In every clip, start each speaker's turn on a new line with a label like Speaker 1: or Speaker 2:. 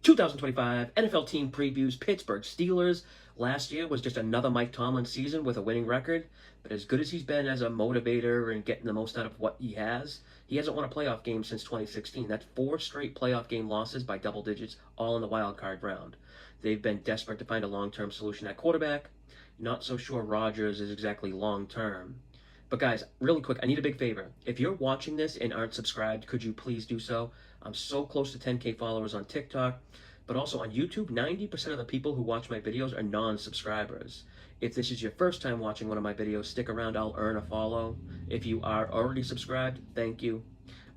Speaker 1: 2025 NFL team previews. Pittsburgh Steelers. Last year was just another Mike Tomlin season with a winning record, but as good as he's been as a motivator and getting the most out of what he hasn't won a playoff game since 2016. That's 4 straight playoff game losses by double digits, all in the wild card round. They've been desperate to find a long-term solution at quarterback. Not so sure Rodgers is exactly long-term. But guys, really quick, I need a big favor. If you're watching this and aren't subscribed, could you please do so? I'm so close to 10K followers on TikTok, but also on YouTube. 90% of the people who watch my videos are non-subscribers. If this is your first time watching one of my videos, stick around, I'll earn a follow. If you are already subscribed, thank you.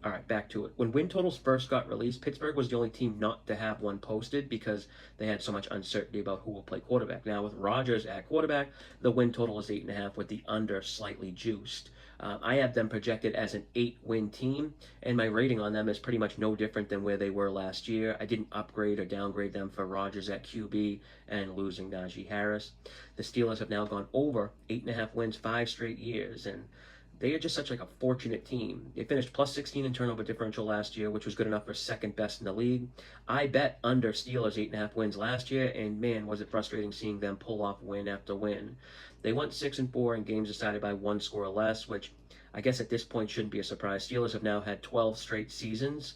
Speaker 1: All right, back to it. When win totals first got released, Pittsburgh was the only team not to have one posted because they had so much uncertainty about who will play quarterback. Now with Rodgers at quarterback, the win total is 8.5 with the under slightly juiced. I have them projected as an 8-win team, and my rating on them is pretty much no different than where they were last year. I didn't upgrade or downgrade them for Rodgers at QB and losing Najee Harris. The Steelers have now gone over 8.5 wins 5 straight years, and they are just such like a fortunate team. They finished plus 16 in turnover differential last year, which was good enough for second best in the league. I bet under Steelers 8.5 wins last year, and man, was it frustrating seeing them pull off win after win. They went 6-4 in games decided by 1 score or less, which I guess at this point shouldn't be a surprise. Steelers have now had 12 straight seasons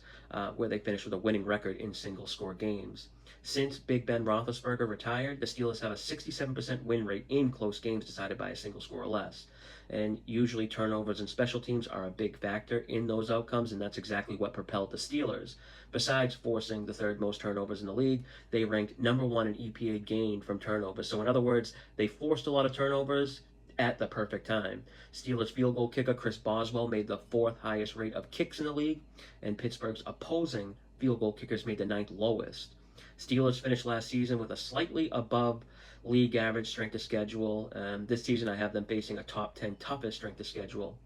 Speaker 1: where they finished with a winning record in single-score games. Since Big Ben Roethlisberger retired, the Steelers have a 67% win rate in close games decided by a single score or less. And usually turnovers and special teams are a big factor in those outcomes, and that's exactly what propelled the Steelers. Besides forcing the 3rd most turnovers in the league, they ranked number 1 in EPA gained from turnovers. So in other words, they forced a lot of turnovers at the perfect time. Steelers field goal kicker Chris Boswell made the 4th highest rate of kicks in the league, and Pittsburgh's opposing field goal kickers made the 9th lowest. Steelers finished last season with a slightly above league average strength of schedule. This season I have them facing a top 10 toughest strength of schedule.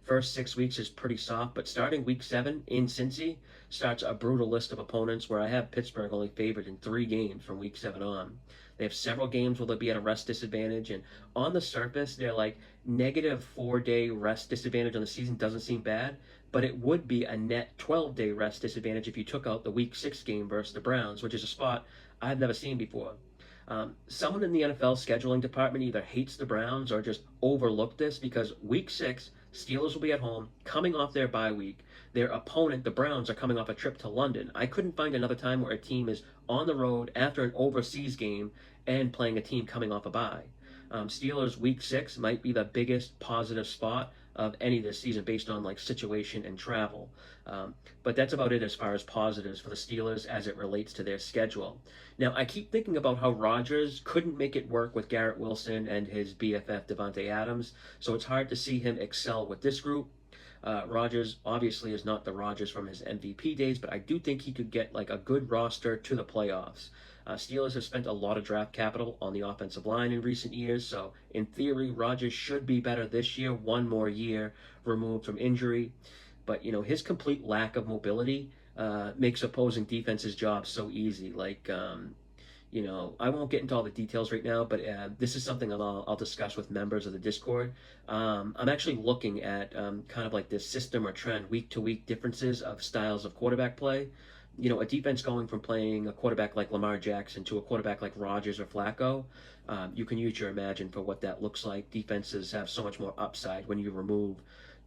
Speaker 1: First 6 weeks is pretty soft, but starting week 7 in Cincy starts a brutal list of opponents where I have Pittsburgh only favored in 3 games from week 7 on. They have several games where they'll be at a rest disadvantage, and on the surface, they're like negative 4-day rest disadvantage on the season doesn't seem bad, but it would be a net 12-day rest disadvantage if you took out the week 6 game versus the Browns, which is a spot I've never seen before. Someone in the NFL scheduling department either hates the Browns or just overlooked this because week 6, Steelers will be at home, coming off their bye week. Their opponent, the Browns, are coming off a trip to London. I couldn't find another time where a team is on the road after an overseas game and playing a team coming off a bye. Steelers week 6 might be the biggest positive spot of any this season based on like situation and travel. But that's about it as far as positives for the Steelers as it relates to their schedule. Now, I keep thinking about how Rodgers couldn't make it work with Garrett Wilson and his BFF Devontae Adams, so it's hard to see him excel with this group. Rodgers obviously is not the Rodgers from his MVP days, but I do think he could get like a good roster to the playoffs. Steelers have spent a lot of draft capital on the offensive line in recent years, so in theory, Rodgers should be better this year, 1 more year removed from injury. But, you know, his complete lack of mobility makes opposing defenses' jobs so easy. Like, you know, I won't get into all the details right now, but this is something I'll discuss with members of the Discord. I'm actually looking at kind of like this system or trend, week-to-week differences of styles of quarterback play. You know, a defense going from playing a quarterback like Lamar Jackson to a quarterback like Rodgers or Flacco, you can use your imagine for what that looks like. Defenses have so much more upside when you remove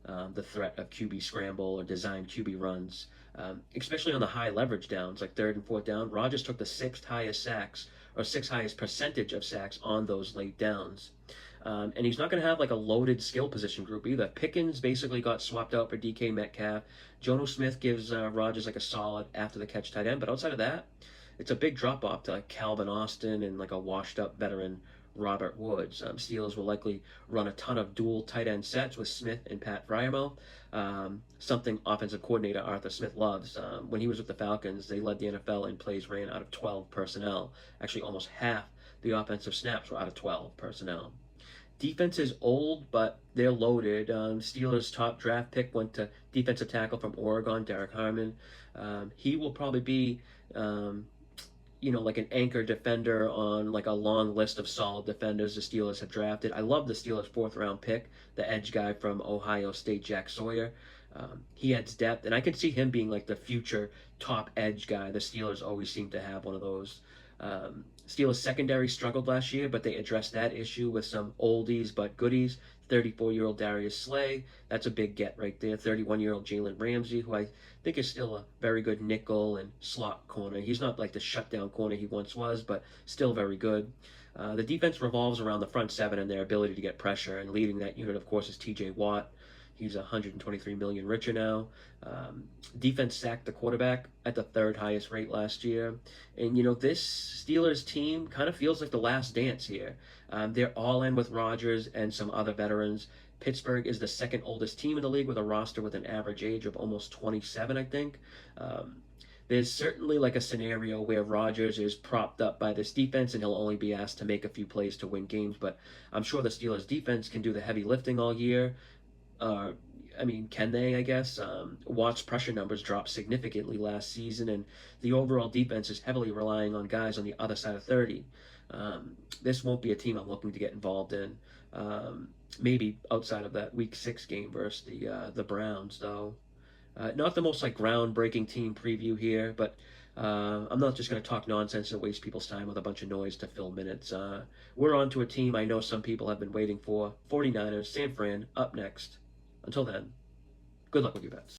Speaker 1: the threat of QB scramble or designed QB runs, especially on the high leverage downs like 3rd and 4th down. Rodgers took the 6th highest sacks or 6th highest percentage of sacks on those late downs. And he's not going to have like a loaded skill position group either. Pickens basically got swapped out for DK Metcalf. Jono Smith gives Rodgers like a solid after the catch tight end, but outside of that, it's a big drop off to like Calvin Austin and like a washed up veteran Robert Woods. Steelers will likely run a ton of dual tight end sets with Smith and Pat Freiermuth, something offensive coordinator Arthur Smith loves. When he was with the Falcons, they led the NFL in plays ran out of 12 personnel. Actually, almost half the offensive snaps were out of 12 personnel. Defense is old, but they're loaded. Steelers' top draft pick went to defensive tackle from Oregon, Derek Harmon. He will probably be, you know, like an anchor defender on like a long list of solid defenders the Steelers have drafted. I love the Steelers' 4th-round pick, the edge guy from Ohio State, Jack Sawyer. He adds depth, and I can see him being like the future top edge guy. The Steelers always seem to have one of those. Steelers secondary struggled last year, but they addressed that issue with some oldies but goodies. 34-year-old Darius Slay, that's a big get right there. 31-year-old Jalen Ramsey, who I think is still a very good nickel and slot corner. He's not like the shutdown corner he once was, but still very good. The defense revolves around the front seven and their ability to get pressure, and leading that unit, of course, is T.J. Watt. He's 123 million richer now. Defense sacked the quarterback at the third highest rate last year. And, this Steelers team kind of feels like the last dance here. They're all in with Rodgers and some other veterans. Pittsburgh is the second oldest team in the league with a roster with an average age of almost 27, I think. There's certainly like a scenario where Rodgers is propped up by this defense and he'll only be asked to make a few plays to win games, but I'm sure the Steelers defense can do the heavy lifting all year. uh, can they? I guess Watt's pressure numbers dropped significantly last season, and the overall defense is heavily relying on guys on the other side of 30. This won't be a team I'm looking to get involved in. Maybe outside of that Week 6 game versus the Browns, though. Not the most like groundbreaking team preview here, but I'm not just going to talk nonsense and waste people's time with a bunch of noise to fill minutes. We're on to a team I know some people have been waiting for. 49ers, San Fran, up next. Until then, good luck with your bets.